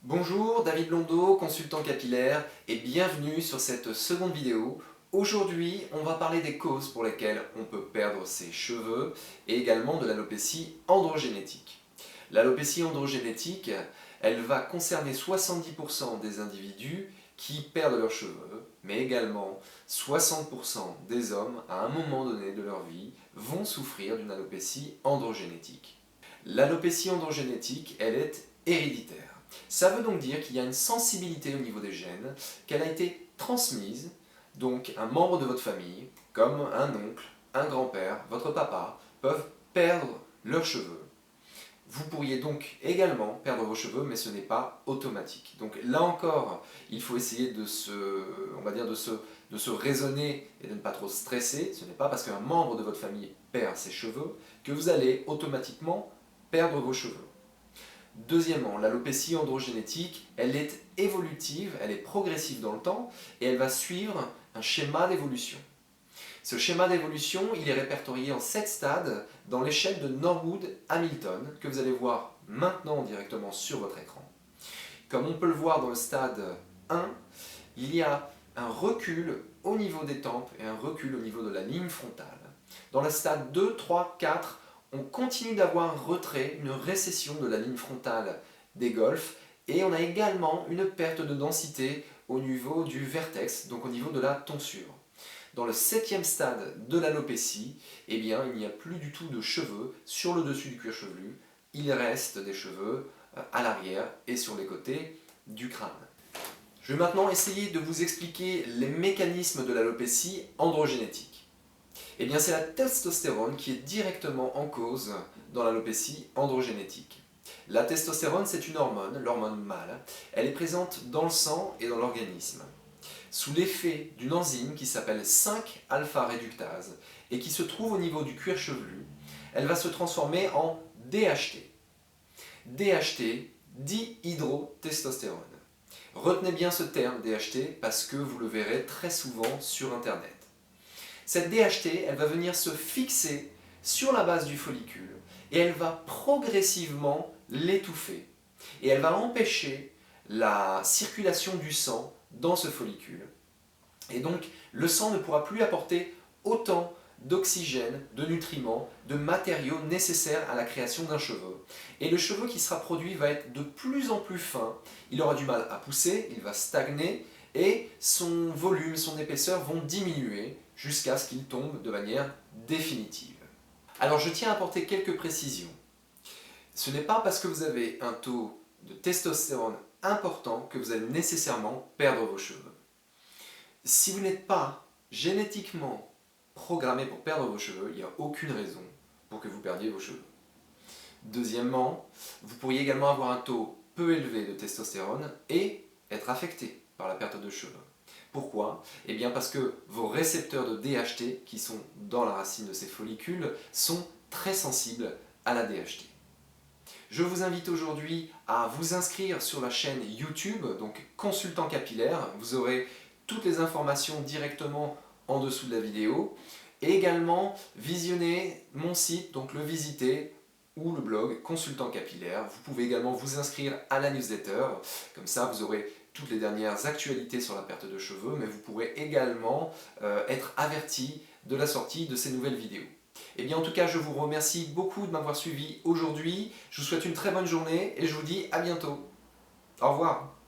Bonjour, David Blondeau, consultant capillaire, et bienvenue sur cette seconde vidéo. Aujourd'hui, on va parler des causes pour lesquelles on peut perdre ses cheveux et également de l'alopécie androgénétique. L'alopécie androgénétique, elle va concerner 70% des individus qui perdent leurs cheveux, mais également 60% des hommes, à un moment donné de leur vie, vont souffrir d'une alopécie androgénétique. L'alopécie androgénétique, elle est héréditaire. Ça veut donc dire qu'il y a une sensibilité au niveau des gènes, qu'elle a été transmise, donc un membre de votre famille, comme un oncle, un grand-père, votre papa, peuvent perdre leurs cheveux. Vous pourriez donc également perdre vos cheveux, mais ce n'est pas automatique. Donc là encore, il faut essayer on va dire de se raisonner et de ne pas trop stresser. Ce n'est pas parce qu'un membre de votre famille perd ses cheveux que vous allez automatiquement perdre vos cheveux. Deuxièmement, l'alopécie androgénétique, elle est évolutive, elle est progressive dans le temps et elle va suivre un schéma d'évolution. Ce schéma d'évolution, il est répertorié en 7 stades dans l'échelle de Norwood-Hamilton que vous allez voir maintenant directement sur votre écran. Comme on peut le voir dans le stade 1, il y a un recul au niveau des tempes et un recul au niveau de la ligne frontale. Dans le stade 2, 3, 4, on continue d'avoir un retrait, une récession de la ligne frontale des golfes et on a également une perte de densité au niveau du vertex, donc au niveau de la tonsure. Dans le 7e stade de l'alopécie, eh bien, il n'y a plus du tout de cheveux sur le dessus du cuir chevelu, il reste des cheveux à l'arrière et sur les côtés du crâne. Je vais maintenant essayer de vous expliquer les mécanismes de l'alopécie androgénétique. Eh bien, c'est la testostérone qui est directement en cause dans l'alopécie androgénétique. La testostérone, c'est une hormone, l'hormone mâle. Elle est présente dans le sang et dans l'organisme. Sous l'effet d'une enzyme qui s'appelle 5-alpha-réductase et qui se trouve au niveau du cuir chevelu, elle va se transformer en DHT. DHT, dihydrotestostérone. Retenez bien ce terme DHT parce que vous le verrez très souvent sur Internet. Cette DHT, elle va venir se fixer sur la base du follicule et elle va progressivement l'étouffer. Et elle va empêcher la circulation du sang dans ce follicule. Et donc, le sang ne pourra plus apporter autant d'oxygène, de nutriments, de matériaux nécessaires à la création d'un cheveu. Et le cheveu qui sera produit va être de plus en plus fin, il aura du mal à pousser, il va stagner, et son volume, son épaisseur vont diminuer jusqu'à ce qu'il tombe de manière définitive. Alors je tiens à apporter quelques précisions. Ce n'est pas parce que vous avez un taux de testostérone important que vous allez nécessairement perdre vos cheveux. Si vous n'êtes pas génétiquement programmé pour perdre vos cheveux, il n'y a aucune raison pour que vous perdiez vos cheveux. Deuxièmement, vous pourriez également avoir un taux peu élevé de testostérone et être affecté par la perte de cheveux. Pourquoi? Eh bien parce que vos récepteurs de DHT, qui sont dans la racine de ces follicules, sont très sensibles à la DHT. Je vous invite aujourd'hui à vous inscrire sur la chaîne YouTube, donc Consultant Capillaire. Vous aurez toutes les informations directement en dessous de la vidéo. Et également visionner mon site, donc le visiter, ou le blog Consultant Capillaire. Vous pouvez également vous inscrire à la newsletter. Comme ça, vous aurez toutes les dernières actualités sur la perte de cheveux, mais vous pourrez également être averti de la sortie de ces nouvelles vidéos. Et bien en tout cas, je vous remercie beaucoup de m'avoir suivi aujourd'hui. Je vous souhaite une très bonne journée et je vous dis à bientôt. Au revoir.